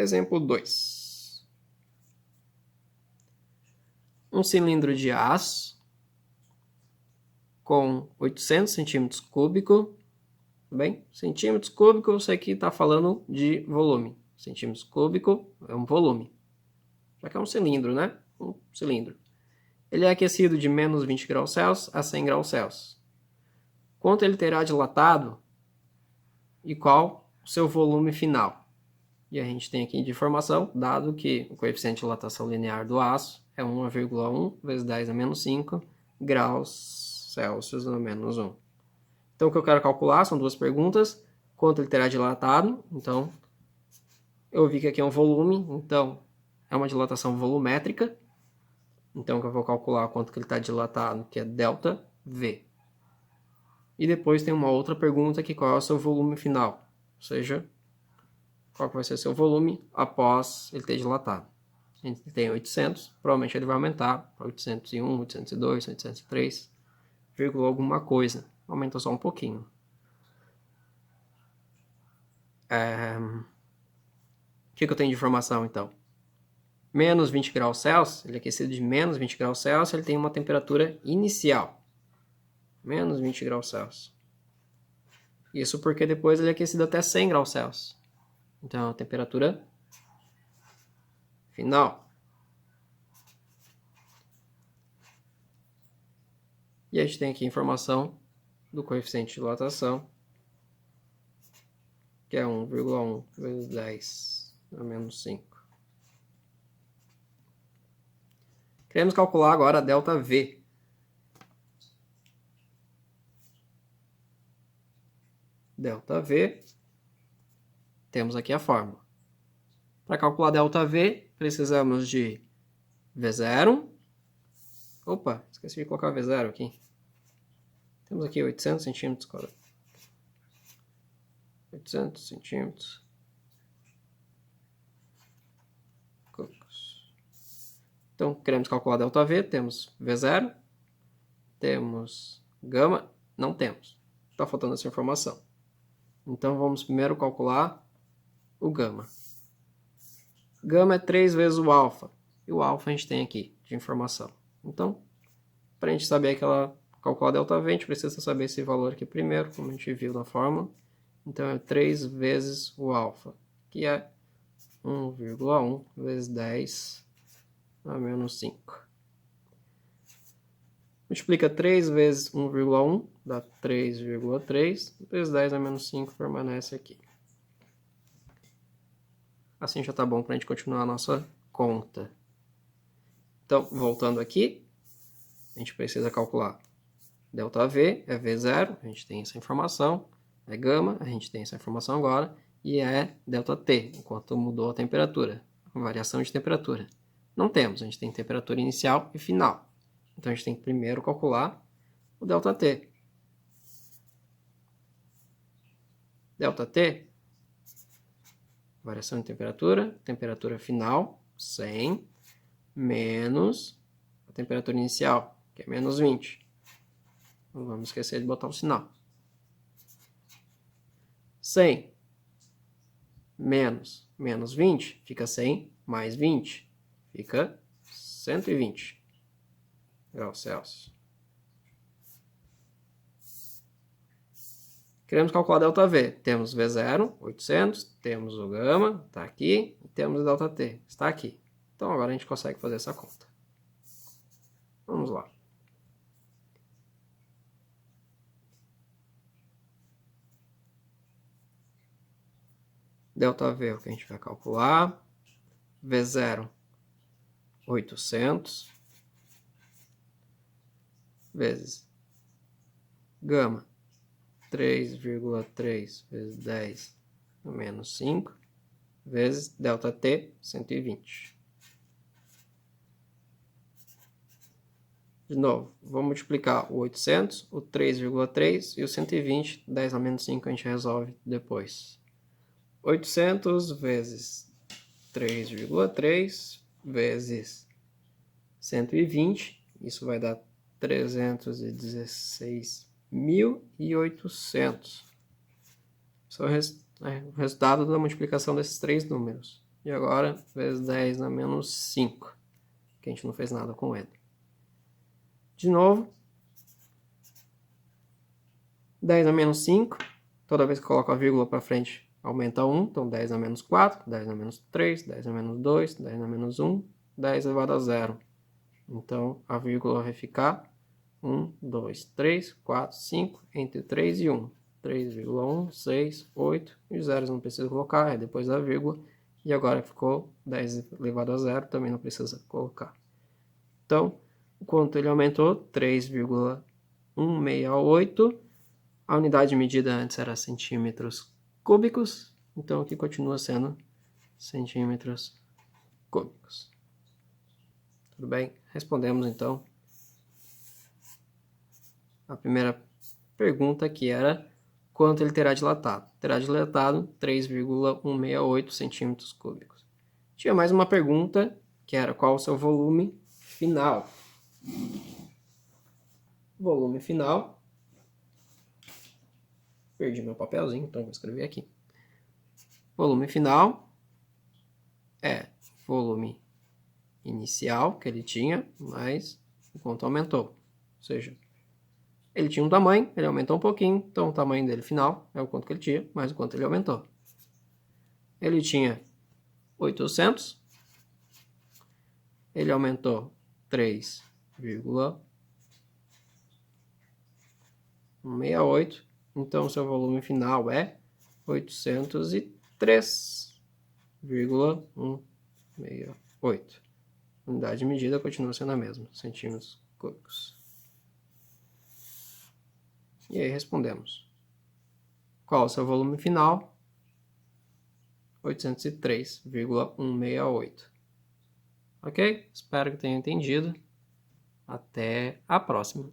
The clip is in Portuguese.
Exemplo 2. Um cilindro de aço com 800 centímetros cúbicos. Bem, centímetros cúbicos, isso aqui está falando de volume. Centímetros cúbicos é um volume. Já que é um cilindro, né? Um cilindro. Ele é aquecido de menos 20 graus Celsius a 100 graus Celsius. Quanto ele terá dilatado e qual o seu volume final? E a gente tem aqui de informação, dado que o coeficiente de dilatação linear do aço é 1,1 vezes 10 a menos 5 graus Celsius a menos 1. Então, o que eu quero calcular são duas perguntas. Quanto ele terá dilatado? Então, eu vi que aqui é um volume, então é uma dilatação volumétrica. Então, eu vou calcular quanto que ele está dilatado, que é delta V. E depois tem uma outra pergunta que qual é o seu volume final? Ou seja, qual que vai ser o seu volume após ele ter dilatado. A gente tem 800, provavelmente ele vai aumentar para 801, 802, 803, vírgula alguma coisa. Aumenta só um pouquinho. O que eu tenho de informação, então? Menos 20 graus Celsius, ele é aquecido de menos 20 graus Celsius, ele tem uma temperatura inicial. Menos 20 graus Celsius. Isso porque depois ele é aquecido até 100 graus Celsius. Então, a temperatura final. E a gente tem aqui a informação do coeficiente de dilatação, que é 1,1 vezes 10 a menos 5. Queremos calcular agora a delta V. Delta V, temos aqui a fórmula. Para calcular delta V, precisamos de V0. Opa, esqueci de colocar V0 aqui. Temos aqui 800 centímetros quadrados. 800 centímetros. Então, queremos calcular delta V, temos V0, temos gama, não temos. Está faltando essa informação. Então, vamos primeiro calcular o gama. Gama é 3 vezes o alfa. E o alfa a gente tem aqui, de informação. Então, para a gente saber calcular delta V, a gente precisa saber esse valor aqui primeiro, como a gente viu na fórmula. Então, é 3 vezes o alfa, que é 1,1 vezes 10 a menos 5. Multiplica 3 vezes 1,1, dá 3,3, vezes 10 a menos 5 permanece aqui. Assim já está bom para a gente continuar a nossa conta. Então, voltando aqui, a gente precisa calcular delta V, é V0, a gente tem essa informação, é gama, a gente tem essa informação agora, e é delta T, enquanto mudou a temperatura, a variação de temperatura. Não temos, a gente tem temperatura inicial e final. Então, a gente tem que primeiro calcular o delta T. Delta T, variação de temperatura, temperatura final, 100, menos a temperatura inicial, que é menos 20. Não vamos esquecer de botar o sinal. 100 menos 20, fica 100 mais 20, fica 120 graus Celsius. Queremos calcular delta V. Temos V0, 800, temos o gama, está aqui, e temos o delta T, está aqui. Então agora a gente consegue fazer essa conta. Vamos lá. Delta V é o que a gente vai calcular. V0, 800, vezes gama, 3,3 vezes 10 a menos 5, vezes delta T, 120. De novo, vou multiplicar o 800, o 3,3 e o 120, 10 a menos 5 a gente resolve depois. 800 vezes 3,3 vezes 120, isso vai dar 316.800. Esse é o resultado da multiplicação desses três números. E agora, vezes 10 na menos 5, que a gente não fez nada com ele. De novo, 10 a menos 5, toda vez que coloco a vírgula para frente, aumenta 1. Então, 10 a menos 4, 10 a menos 3, 10 a menos 2, 10 a menos 1, 10 elevado a 0. Então, a vírgula vai ficar 1, 2, 3, 4, 5, entre 3 e 1. 3,1, 6, 8, e os zeros não precisa colocar, é depois da vírgula. E agora ficou 10 elevado a 0, também não precisa colocar. Então, o quanto ele aumentou? 3,168. A unidade de medida antes era centímetros cúbicos, então aqui continua sendo centímetros cúbicos. Tudo bem? Respondemos então a primeira pergunta, que era quanto ele terá dilatado. Terá dilatado 3,168 centímetros cúbicos. Tinha mais uma pergunta, que era qual o seu volume final. Volume final. Perdi meu papelzinho, então vou escrever aqui. Volume final é volume inicial que ele tinha, mais o quanto aumentou. Ou seja, ele tinha um tamanho, ele aumentou um pouquinho, então o tamanho dele final é o quanto que ele tinha, mais o quanto ele aumentou. Ele tinha 800, ele aumentou 3,168, então seu volume final é 803,168. Unidade de medida continua sendo a mesma, centímetros cúbicos. E aí respondemos. Qual o seu volume final? 803,168. Ok? Espero que tenham entendido. Até a próxima.